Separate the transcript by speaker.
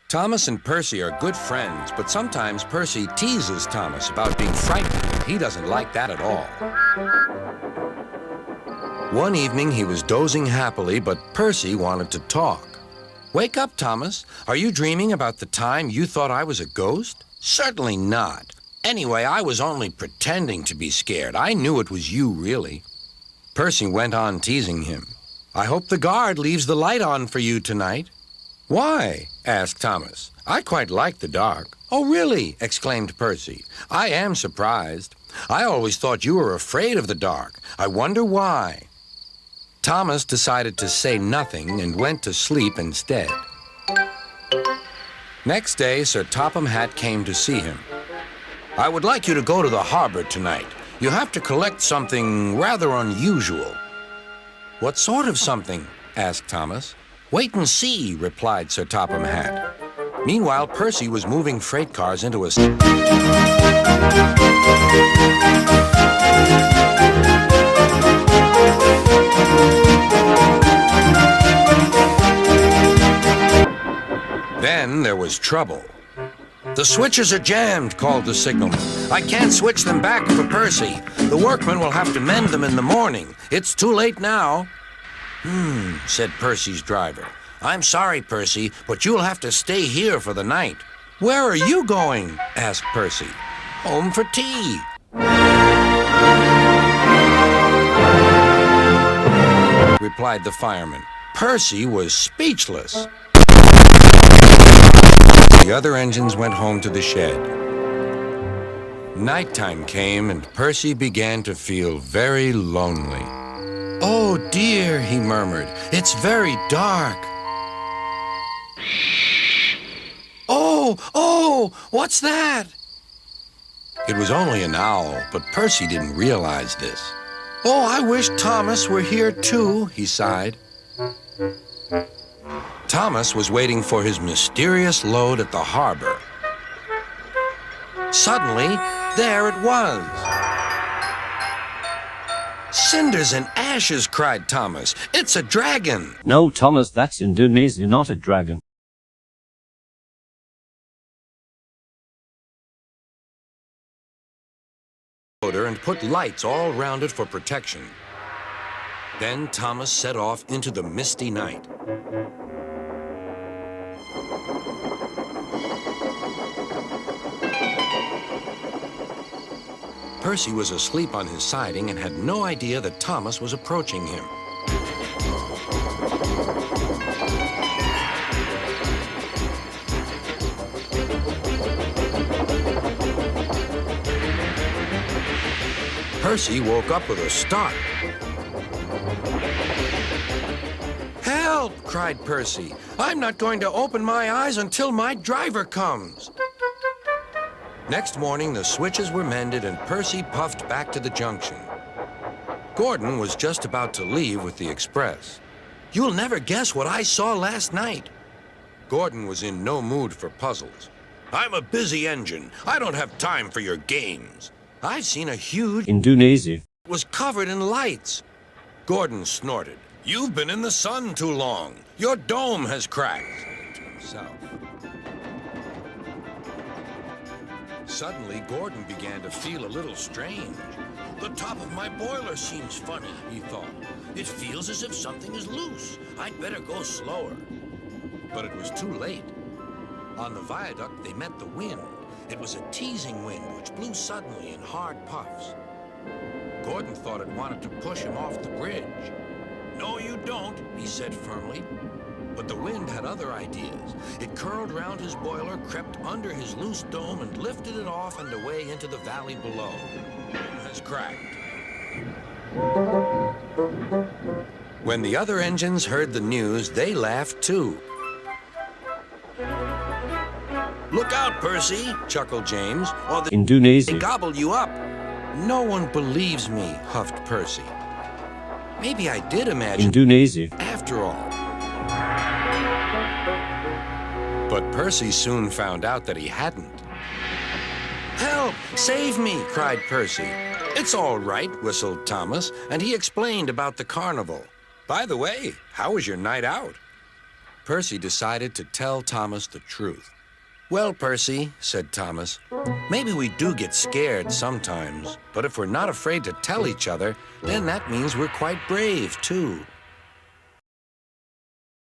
Speaker 1: Thomas and Percy are good friends, but sometimes Percy teases Thomas about being frightened. He doesn't like that at all. One evening, he was dozing happily, but Percy wanted to talk. "Wake up, Thomas. Are you dreaming about the time you thought I was a ghost?" "Certainly not. Anyway, I was only pretending to be scared. I knew it was you, really." Percy went on teasing him. "I hope the guard leaves the light on for you tonight." "Why?" asked Thomas. "I quite like the dark." "Oh, really?" exclaimed Percy. "I am surprised. I always thought you were afraid of the dark. I wonder why." Thomas decided to say nothing and went to sleep instead. Next day, Sir Topham Hatt came to see him. "I would like you to go to the harbor tonight. You have to collect something rather unusual." "What sort of something?" asked Thomas. "Wait and see," replied Sir Topham Hatt. Meanwhile, Percy was moving freight cars into a... Then there was trouble. "The switches are jammed," called the signalman. "I can't switch them back for Percy. The workmen will have to mend them in the morning. It's too late now." Said Percy's driver. "I'm sorry, Percy, but you'll have to stay here for the night." "Where are you going?" asked Percy. "Home for tea." Replied the fireman. Percy was speechless. The other engines went home to the shed. Nighttime came, and Percy began to feel very lonely. "Oh, dear," he murmured, "it's very dark." Oh, what's that?" It was only an owl, but Percy didn't realize this. "Oh, I wish Thomas were here too," he sighed. Thomas was waiting for his mysterious load at the harbor. Suddenly, there it was. "Cinders and ashes," cried Thomas. "It's a dragon."
Speaker 2: "No, Thomas, that's Indonesia, not a dragon."
Speaker 1: And put lights all round it for protection. Then Thomas set off into the misty night. Percy was asleep on his siding and had no idea that Thomas was approaching him. Percy woke up with a start. "Help!" cried Percy. "I'm not going to open my eyes until my driver comes." Next morning, the switches were mended and Percy puffed back to the junction. Gordon was just about to leave with the express. "You'll never guess what I saw last night." Gordon was in no mood for puzzles. "I'm a busy engine. I don't have time for your games. I've seen a huge..."
Speaker 2: Indonesia
Speaker 1: was covered in lights. Gordon snorted. "You've been in the sun too long. Your dome has cracked." To himself. Suddenly, Gordon began to feel a little strange. "The top of my boiler seems funny," he thought. "It feels as if something is loose. I'd better go slower." But it was too late. On the viaduct, they met the wind. It was a teasing wind which blew suddenly in hard puffs. Gordon thought it wanted to push him off the bridge. "No, you don't," he said firmly. But the wind had other ideas. It curled round his boiler, crept under his loose dome, and lifted it off and away into the valley below. "Dome has cracked." When the other engines heard the news, they laughed too. "Look out, Percy," chuckled James, "or they
Speaker 2: Indonesia
Speaker 1: gobble you up." "No one believes me," huffed Percy. Maybe I did imagine
Speaker 2: Indonesia
Speaker 1: after all. But Percy soon found out that he hadn't. "Help! Save me!" cried Percy. "It's all right," whistled Thomas, and he explained about the carnival. "By the way, how was your night out?" Percy decided to tell Thomas the truth. "Well, Percy," said Thomas, "maybe we do get scared sometimes, but if we're not afraid to tell each other, then that means we're quite brave, too.